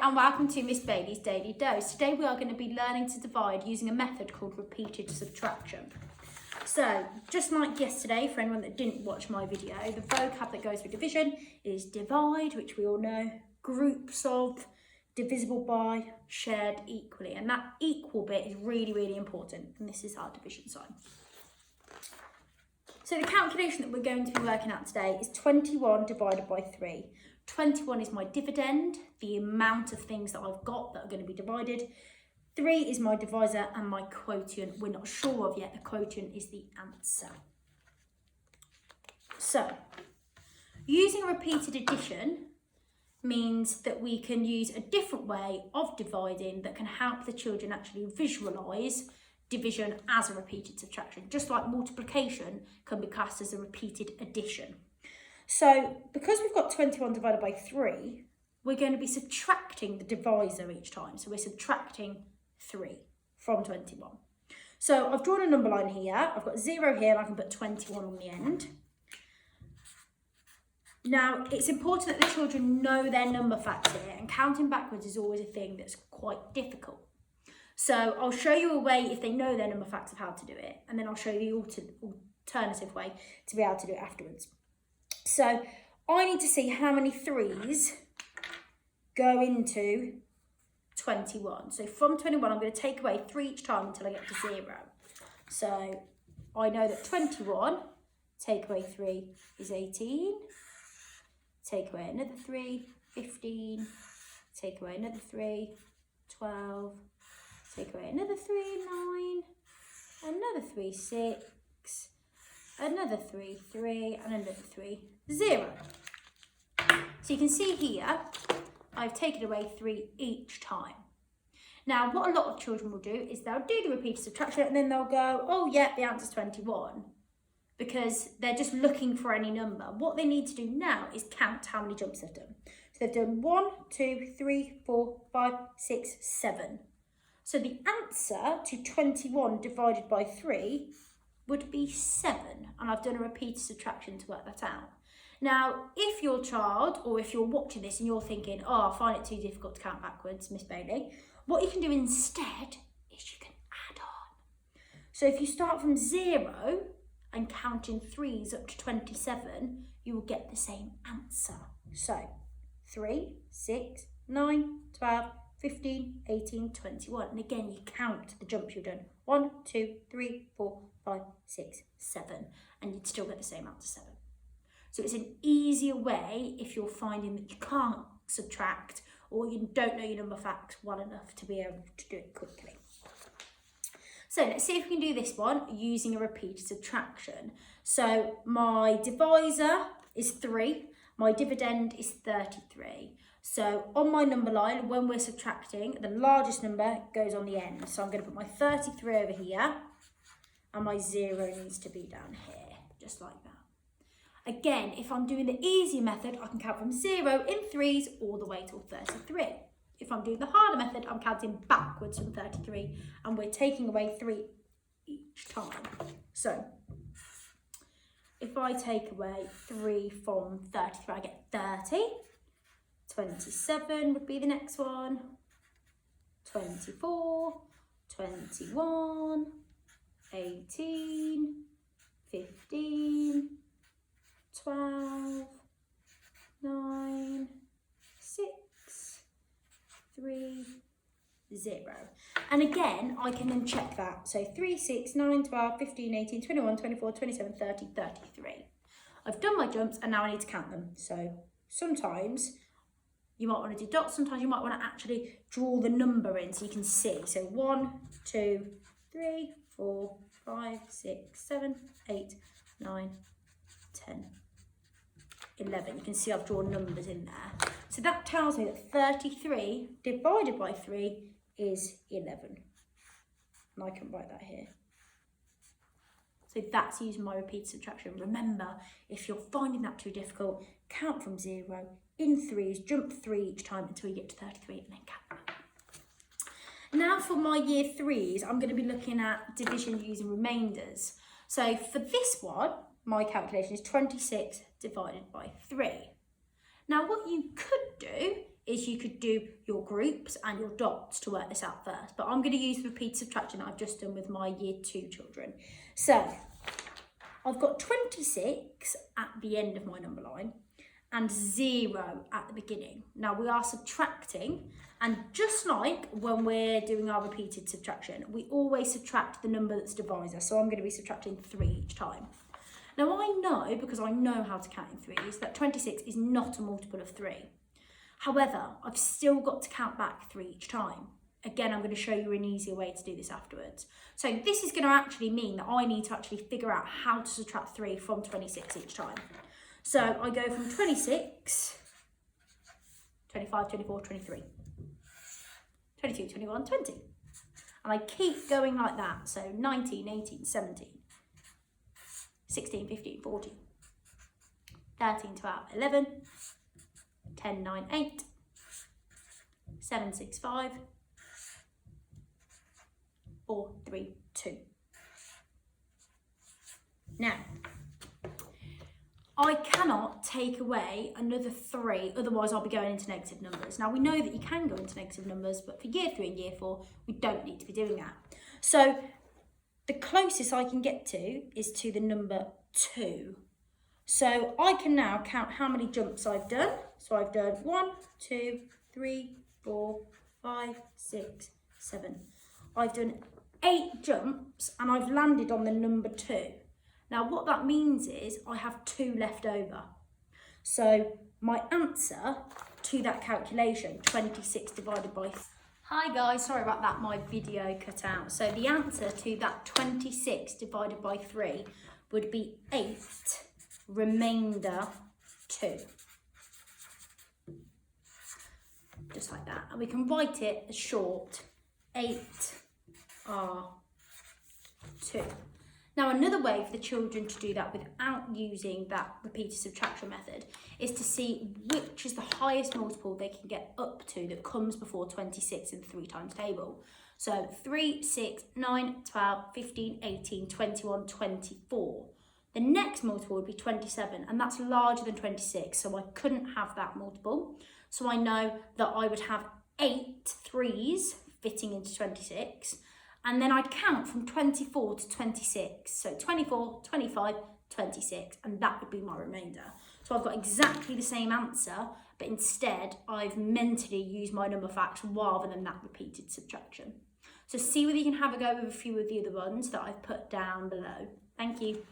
and welcome to Miss Bailey's Daily Dose. Today we are going to be learning to divide using a method called repeated subtraction. So, just like yesterday, for anyone that didn't watch my video, the vocab that goes with division is divide, which we all know, groups of, divisible by, shared equally. And that equal bit is really, really important. And this is our division sign. So the calculation that we're going to be working out today is 21 divided by 3. 21 is my dividend, the amount of things that I've got that are going to be divided. 3 is my divisor, and my quotient, we're not sure of yet. The quotient is the answer. So, using repeated addition means that we can use a different way of dividing that can help the children actually visualise division as a repeated subtraction, just like multiplication can be classed as a repeated addition. So because we've got 21 divided by 3, we're going to be subtracting the divisor each time. So we're subtracting 3 from 21. So I've drawn a number line here. I've got 0 here, and I can put 21 on the end. Now, it's important that the children know their number facts here, and counting backwards is always a thing that's quite difficult. So I'll show you a way if they know their number facts of how to do it, and then I'll show you the alternative way to be able to do it afterwards. So I need to see how many 3s go into 21. So from 21, I'm going to take away 3 each time until I get to 0. So I know that 21, take away 3 is 18. Take away another 3, 15. Take away another 3, 12. Take away another 3, 9. Another 3, 6. Another 3, 3, and another 3, 0. So you can see here, I've taken away 3 each time. Now, what a lot of children will do is they'll do the repeated subtraction and then they'll go, oh yeah, the answer's 21, because they're just looking for any number. What they need to do now is count how many jumps they've done. So they've done 1, 2, 3, 4, 5, 6, 7. So the answer to 21 divided by 3 would be 7, and I've done a repeated subtraction to work that out. Now, if your child, or if you're watching this and you're thinking, oh, I find it too difficult to count backwards, Miss Bailey, what you can do instead is you can add on. So if you start from 0 and count in 3s up to 27, you will get the same answer. So 3, 6, 9, 12, 15, 18, 21. And again, you count the jumps you've done. 1, 2, 3, 4, 5, 6, 7. And you'd still get the same answer, 7. So it's an easier way if you're finding that you can't subtract or you don't know your number facts well enough to be able to do it quickly. So let's see if we can do this one using a repeated subtraction. So my divisor is 3. My dividend is 33. So on my number line, when we're subtracting, the largest number goes on the end. So I'm going to put my 33 over here, and my 0 needs to be down here, just like that. Again, if I'm doing the easy method, I can count from 0 in 3s all the way till 33. If I'm doing the harder method, I'm counting backwards from 33, and we're taking away 3 each time. So if I take away 3 from 33, I get 30. 27 would be the next one. 24, 21, 18, 15, 12, 9, 6, 3, 0. And again, I can then check that. So 3, 6, 9, 12, 15, 18, 21, 24, 27, 30, 33. I've done my jumps and now I need to count them. So sometimes you might want to do dots, sometimes you might want to actually draw the number in so you can see. So 1, 2, 3, 4, 5, 6, 7, 8, 9, 10, 11. You can see I've drawn numbers in there. So that tells me that 33 divided by 3 is 11. And I can write that here. So that's using my repeated subtraction. Remember, if you're finding that too difficult, count from 0 in 3s, jump 3 each time until you get to 33 and then count them. Now for my year 3s, I'm going to be looking at division using remainders. So for this one, my calculation is 26 divided by 3. Now what you could do is you could do your groups and your dots to work this out first. But I'm going to use the repeated subtraction that I've just done with my year 2 children. So I've got 26 at the end of my number line and 0 at the beginning. Now we are subtracting, and just like when we're doing our repeated subtraction, we always subtract the number that's divisor. So I'm going to be subtracting 3 each time. Now I know, because I know how to count in threes, that 26 is not a multiple of 3. However, I've still got to count back 3 each time. Again, I'm going to show you an easier way to do this afterwards. So this is going to actually mean that I need to actually figure out how to subtract 3 from 26 each time. So I go from 26, 25, 24, 23, 22, 21, 20. And I keep going like that. So 19, 18, 17, 16, 15, 14, 13, 12, 11, 10, 9, 8, 7, 6, 5, 4, 3, 2. Now, I cannot take away another 3, otherwise I'll be going into negative numbers. Now we know that you can go into negative numbers, but for year 3 and year 4, we don't need to be doing that. So the closest I can get to is to the number 2. So I can now count how many jumps I've done. So I've done 1, 2, 3, 4, 5, 6, 7. I've done 8 jumps and I've landed on the number 2. Now what that means is I have 2 left over. So my answer to that calculation, 26 divided by... Hi guys, sorry about that, my video cut out. So the answer to that 26 divided by 3 would be 8 remainder 2. Just like that. And we can write it as short 8R2. Now another way for the children to do that without using that repeated subtraction method is to see which is the highest multiple they can get up to that comes before 26 in the 3 times table. So 3, 6, 9, 12, 15, 18, 21, 24. The next multiple would be 27, and that's larger than 26, so I couldn't have that multiple. So I know that I would have 8 3s fitting into 26, and then I'd count from 24 to 26. So 24, 25, 26, and that would be my remainder. So I've got exactly the same answer, but instead I've mentally used my number facts rather than that repeated subtraction. So see whether you can have a go with a few of the other ones that I've put down below. Thank you.